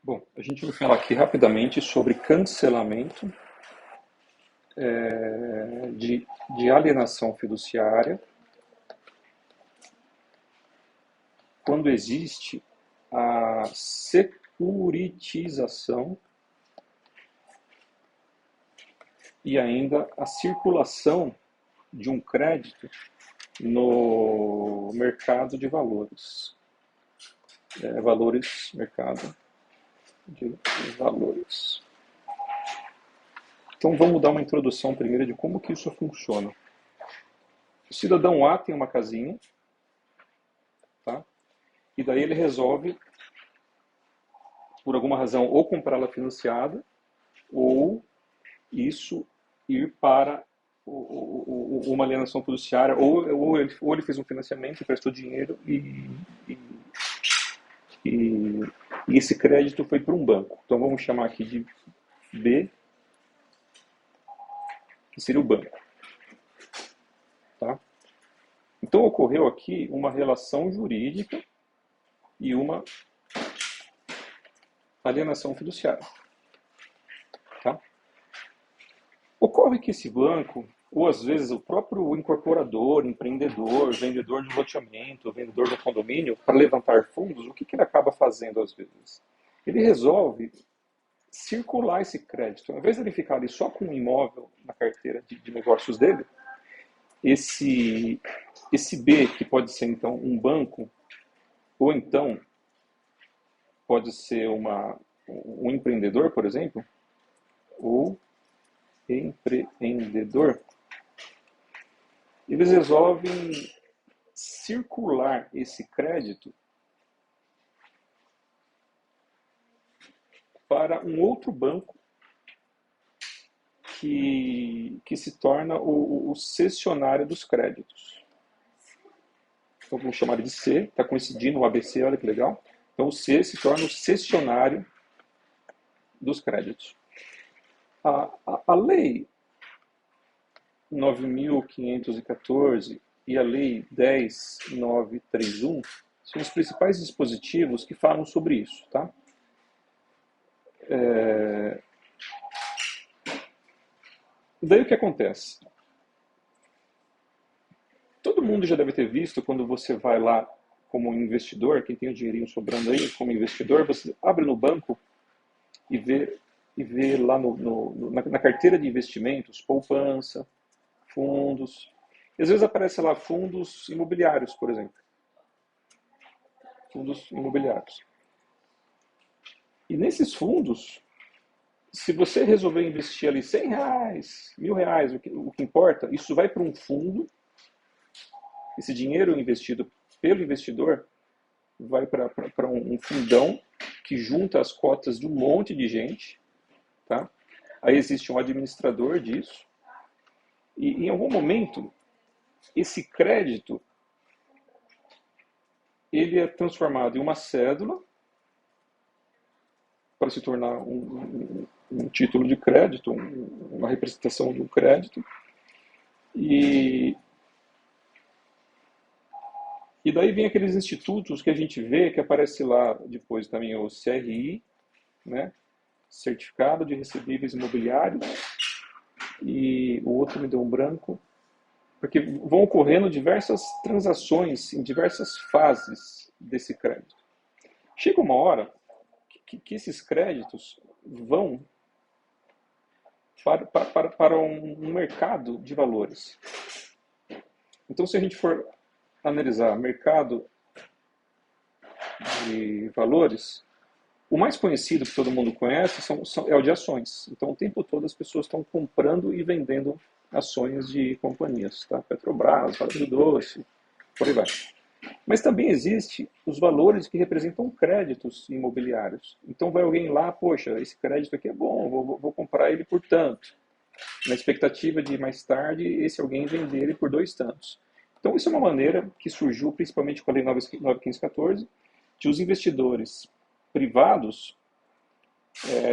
Bom, a gente vai falar aqui rapidamente sobre cancelamento de alienação fiduciária quando existe a securitização e ainda a circulação de um crédito no mercado de valores. Mercado de valores. Então vamos dar uma introdução primeiro de como que isso funciona. O cidadão A tem uma casinha, tá? E daí ele resolve, por alguma razão, ou comprá-la financiada, ou isso ir para uma alienação fiduciária, ou ele fez um financiamento, prestou dinheiro e, e esse crédito foi para um banco. Então vamos chamar aqui de B, que seria o banco. Tá? Então ocorreu aqui uma relação jurídica e uma alienação fiduciária. Tá? Ocorre que esse banco, ou às vezes o próprio incorporador, empreendedor, vendedor de loteamento, vendedor de condomínio, para levantar fundos, o que ele acaba fazendo às vezes? Ele resolve circular esse crédito. Ao invés de ele ficar ali só com um imóvel na carteira de negócios dele, esse B, que pode ser então um banco, ou então pode ser um empreendedor, por exemplo, ou empreendedor, eles resolvem circular esse crédito para um outro banco que se torna o cessionário dos créditos. Então vamos chamar de C, está coincidindo o ABC, olha que legal. Então o C se torna o cessionário dos créditos. A lei 9.514 e a lei 10.931 são os principais dispositivos que falam sobre isso. Tá? Daí o que acontece? Todo mundo já deve ter visto quando você vai lá como investidor, quem tem o dinheirinho sobrando aí como investidor, você abre no banco e vê lá na carteira de investimentos, poupança, fundos. E às vezes aparece lá fundos imobiliários, por exemplo. Fundos imobiliários. E nesses fundos, se você resolver investir ali R$ 100, R$ 1.000, o que importa, isso vai para um fundo. Esse dinheiro investido pelo investidor vai para um fundão que junta as cotas de um monte de gente. Tá? Aí existe um administrador disso. E em algum momento, esse crédito ele é transformado em uma cédula para se tornar um título de crédito, uma representação de um crédito. E daí vem aqueles institutos que a gente vê, que aparece lá depois também o CRI, né? Certificado de Recebíveis Imobiliários, e o outro me deu um branco, porque vão ocorrendo diversas transações em diversas fases desse crédito. Chega uma hora que esses créditos vão para um mercado de valores. Então, se a gente for analisar mercado de valores, o mais conhecido que todo mundo conhece é o de ações. Então, o tempo todo as pessoas estão comprando e vendendo ações de companhias, tá? Petrobras, Vale do Doce, por aí vai. Mas também existe os valores que representam créditos imobiliários. Então vai alguém lá, poxa, esse crédito aqui é bom, vou comprar ele por tanto, na expectativa de mais tarde esse alguém vender ele por dois tantos. Então isso é uma maneira que surgiu principalmente com a Lei 9.514, de os investidores privados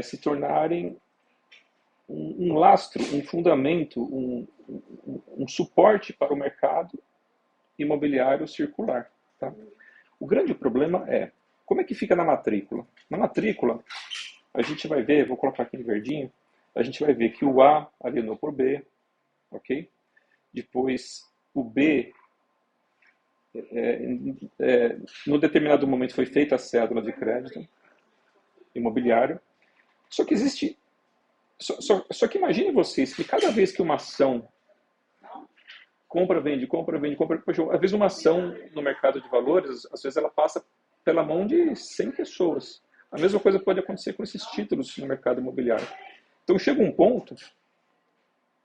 se tornarem um lastro, um fundamento, um suporte para o mercado imobiliário circular. Tá? O grande problema é, Como é que fica na matrícula? Na matrícula, a gente vai ver, vou colocar aqui em verdinho, a gente vai ver que o A alienou por B, ok? Depois o B, no determinado momento foi feita a cédula de crédito imobiliário. Só que existe. Só que imagine vocês que cada vez que uma ação compra, vende, compra, vende, compra, poxa, às vezes uma ação no mercado de valores, às vezes ela passa pela mão de 100 pessoas. A mesma coisa pode acontecer com esses títulos no mercado imobiliário. Então chega um ponto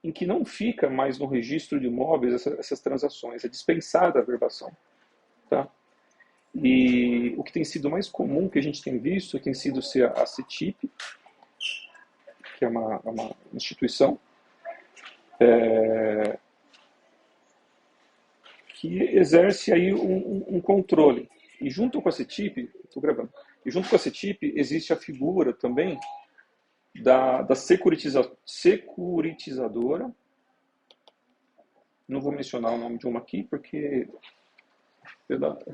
em que não fica mais no registro de imóveis essas transações, é dispensada a verbação. Tá? E o que tem sido mais comum que a gente tem visto tem sido ser a CETIP, que é uma instituição que exerce aí um controle. E junto com a CETIP, estou gravando, e junto com a CETIP existe a figura também da securitizadora. Não vou mencionar o nome de uma aqui, porque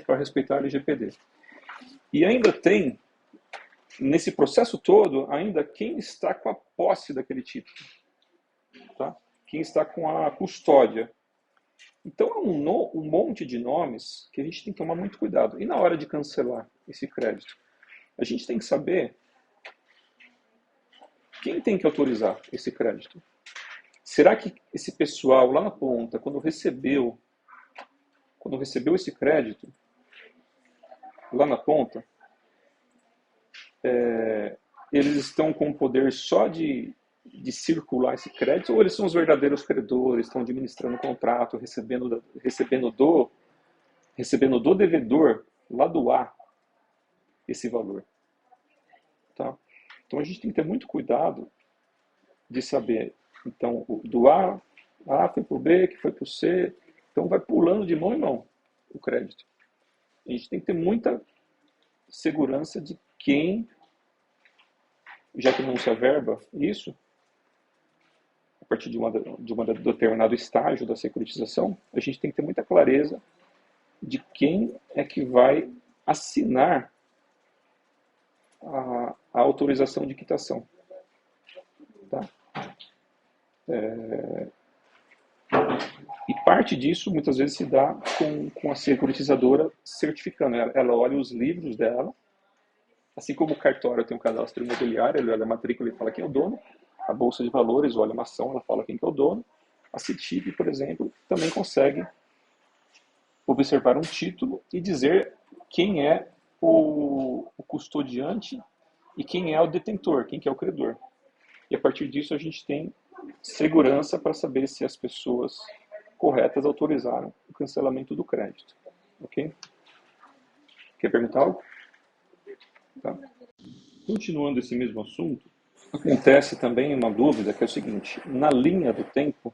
para respeitar a LGPD. E ainda tem, nesse processo todo, ainda quem está com a posse daquele título. Tá? Quem está com a custódia. Então, é um monte de nomes que a gente tem que tomar muito cuidado. E na hora de cancelar esse crédito, a gente tem que saber quem tem que autorizar esse crédito. Será que esse pessoal lá na ponta, quando recebeu esse crédito, lá na ponta, eles estão com o poder só de circular esse crédito, ou eles são os verdadeiros credores, estão administrando o contrato, recebendo do devedor, lá do A, esse valor. Tá? Então a gente tem que ter muito cuidado de saber, então, do A foi para o B, que foi para o C, então vai pulando de mão em mão o crédito. A gente tem que ter muita segurança de quem, já que não se averba isso, a partir de um determinado estágio da securitização, a gente tem que ter muita clareza de quem é que vai assinar a autorização de quitação. Tá? E parte disso, muitas vezes, se dá com a securitizadora certificando. Ela olha os livros dela, assim como o cartório tem um cadastro imobiliário, ele olha a matrícula e fala quem é o dono. A Bolsa de Valores olha uma ação, ela fala quem que é o dono. A CETIP, por exemplo, também consegue observar um título e dizer quem é o custodiante e quem é o detentor, quem que é o credor. E a partir disso a gente tem segurança para saber se as pessoas corretas autorizaram o cancelamento do crédito. Ok? Quer perguntar algo? Tá. Continuando esse mesmo assunto, acontece também uma dúvida que é o seguinte: na linha do tempo,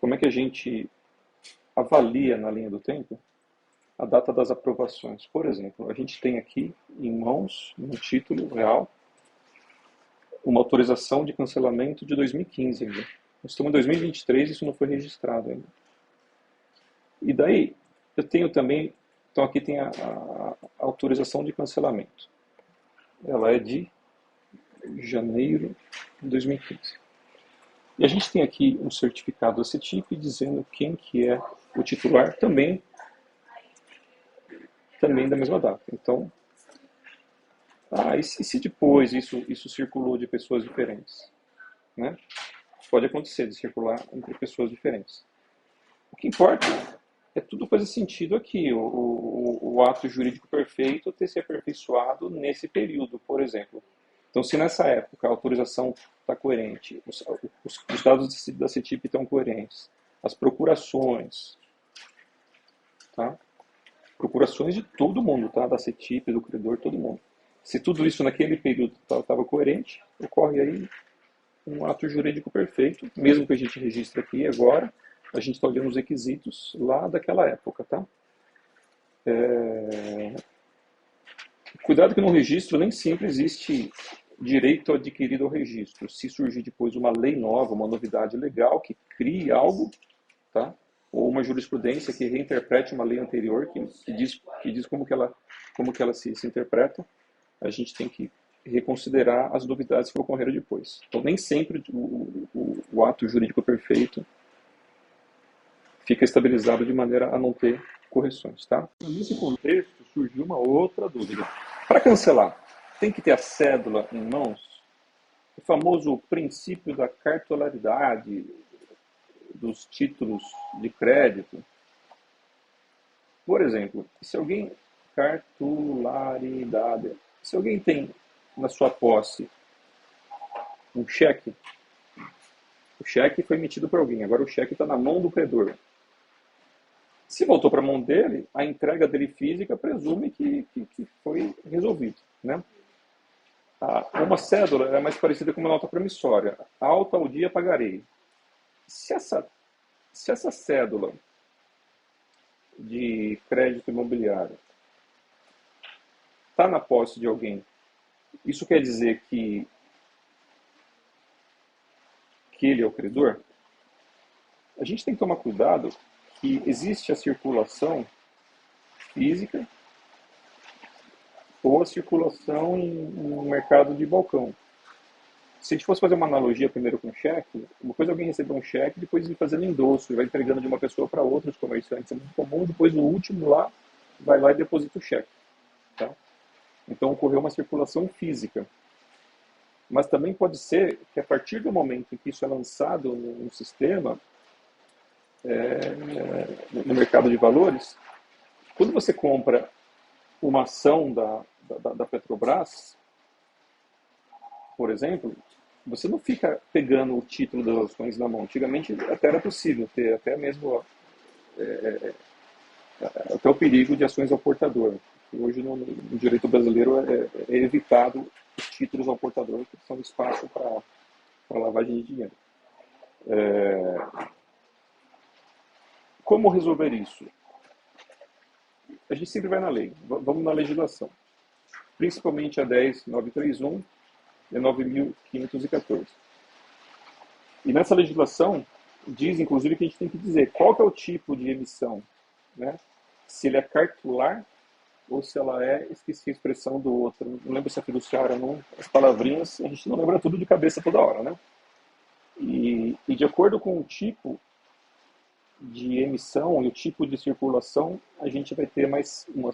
como é que a gente avalia na linha do tempo a data das aprovações? Por exemplo, a gente tem aqui em mãos, no título real, uma autorização de cancelamento de 2015 ainda. Nós estamos em 2023 e isso não foi registrado ainda. E daí, eu tenho também, então aqui tem a autorização de cancelamento. Ela é de janeiro de 2015. E a gente tem aqui um certificado da CETIP dizendo quem que é o titular também da mesma data. Então, e se depois isso circulou de pessoas diferentes? Né? Pode acontecer de circular entre pessoas diferentes. O que importa é tudo fazer sentido aqui. O ato jurídico perfeito ter se aperfeiçoado nesse período, por exemplo. Então, se nessa época a autorização está coerente, os dados da CETIP estão coerentes, as procurações, tá? Procurações de todo mundo, tá? Da CETIP, do credor, todo mundo. Se tudo isso naquele período estava coerente, ocorre aí um ato jurídico perfeito, mesmo que a gente registre aqui agora, a gente está olhando os requisitos lá daquela época, tá? Cuidado que no registro nem sempre existe direito adquirido ao registro. Se surgir depois uma lei nova, uma novidade legal que crie algo, tá? ou uma jurisprudência que reinterprete uma lei anterior, que diz como que ela se interpreta, a gente tem que reconsiderar as novidades que ocorreram depois. Então, nem sempre o ato jurídico perfeito fica estabilizado de maneira a não ter correções, tá? Nesse contexto, surgiu uma outra dúvida. Para cancelar, tem que ter a cédula em mãos? O famoso princípio da cartolaridade dos títulos de crédito. Por exemplo, se alguém cartularidade, se alguém tem na sua posse um cheque, o cheque foi emitido por alguém, agora o cheque está na mão do credor. Se voltou para a mão dele, a entrega dele física presume que foi resolvido, né? Uma cédula é mais parecida com uma nota promissória. Ao tal dia pagarei. Se essa cédula de crédito imobiliário está na posse de alguém, isso quer dizer que ele é o credor? A gente tem que tomar cuidado que existe a circulação física ou a circulação no mercado de balcão. Se a gente fosse fazer uma analogia primeiro com cheque, uma coisa é alguém receber um cheque, depois ir fazendo endosso, vai entregando de uma pessoa para outra, os comerciantes, é muito comum, depois o último lá, vai lá e deposita o cheque. Tá? Então ocorreu uma circulação física. Mas também pode ser que a partir do momento em que isso é lançado no sistema, no mercado de valores, quando você compra uma ação da Petrobras, por exemplo, você não fica pegando o título das ações na mão. Antigamente até era possível ter até mesmo até o perigo de ações ao portador. Hoje no direito brasileiro é evitado os títulos ao portador, que são espaço para lavagem de dinheiro. Como resolver isso? A gente sempre vai na lei, vamos na legislação. Principalmente a 10.931 e a 9.514. E nessa legislação, diz inclusive que a gente tem que dizer qual que é o tipo de emissão, né? Se ele é cartular ou se ela é, esqueci a expressão do outro, não lembro se é fiduciária ou não, as palavrinhas, a gente não lembra tudo de cabeça toda hora, né? E de acordo com o tipo de emissão e o tipo de circulação, a gente vai ter uma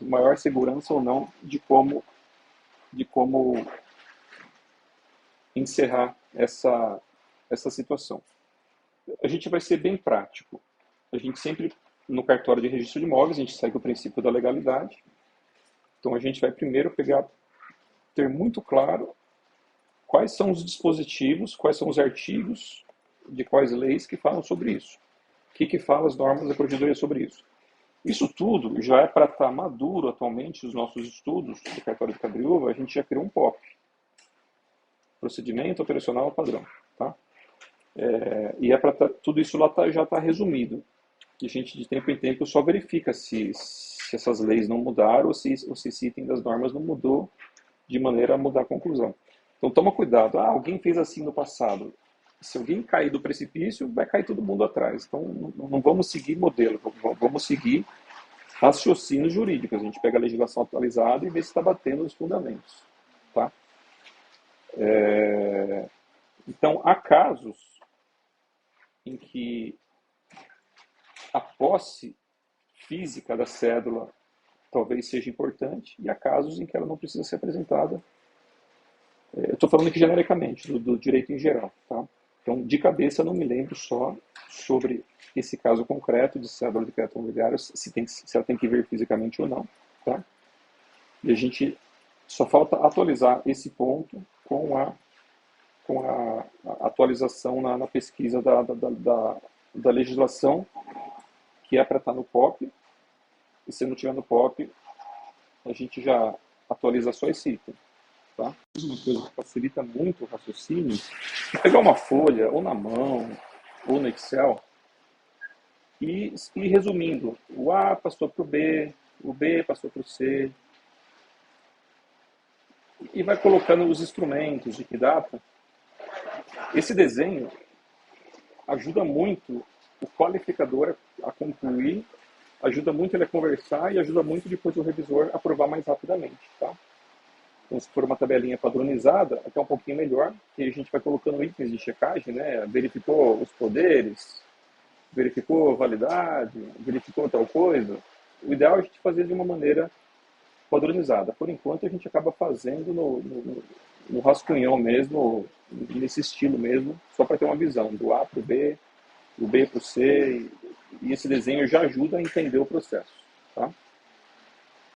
maior segurança ou não de como encerrar essa situação. A gente vai ser bem prático. A gente sempre, no cartório de registro de imóveis, a gente segue o princípio da legalidade. Então a gente vai primeiro ter muito claro quais são os dispositivos, quais são os artigos de quais leis que falam sobre isso. O que fala as normas da corregedoria sobre isso. Isso tudo já é para estar maduro atualmente, os nossos estudos do cartório de Cabriúva, a gente já criou um POP. Procedimento Operacional Padrão. Tá? E é para tudo isso lá já está resumido. E a gente, de tempo em tempo, só verifica se essas leis não mudaram ou se esse item das normas não mudou de maneira a mudar a conclusão. Então, toma cuidado. Alguém fez assim no passado. Se alguém cair do precipício, vai cair todo mundo atrás. Então, não vamos seguir modelo, vamos seguir raciocínios jurídicos. A gente pega a legislação atualizada e vê se está batendo os fundamentos. Tá? Então, há casos em que a posse física da cédula talvez seja importante e há casos em que ela não precisa ser apresentada. Eu estou falando aqui genericamente, do direito em geral. Tá? Então, de cabeça, não me lembro só sobre esse caso concreto de cédula de crédito imobiliário, se ela tem que vir fisicamente ou não. Tá? E a gente só falta atualizar esse ponto com a atualização na pesquisa da legislação, que é para estar no POP, e se não tiver no POP, a gente já atualiza só esse item. Tá? Uma coisa que facilita muito o raciocínio é pegar uma folha, ou na mão, ou no Excel, e ir resumindo. O A passou para o B passou para o C, e vai colocando os instrumentos de que data. Esse desenho ajuda muito o qualificador a concluir, ajuda muito ele a conversar e ajuda muito depois o revisor a aprovar mais rapidamente, tá? Então, se for uma tabelinha padronizada, até um pouquinho melhor, que a gente vai colocando itens de checagem, né? Verificou os poderes, verificou a validade, verificou tal coisa. O ideal é a gente fazer de uma maneira padronizada. Por enquanto, a gente acaba fazendo no rascunhão mesmo, nesse estilo mesmo, só para ter uma visão do A para o B, do B para o C, e esse desenho já ajuda a entender o processo, tá?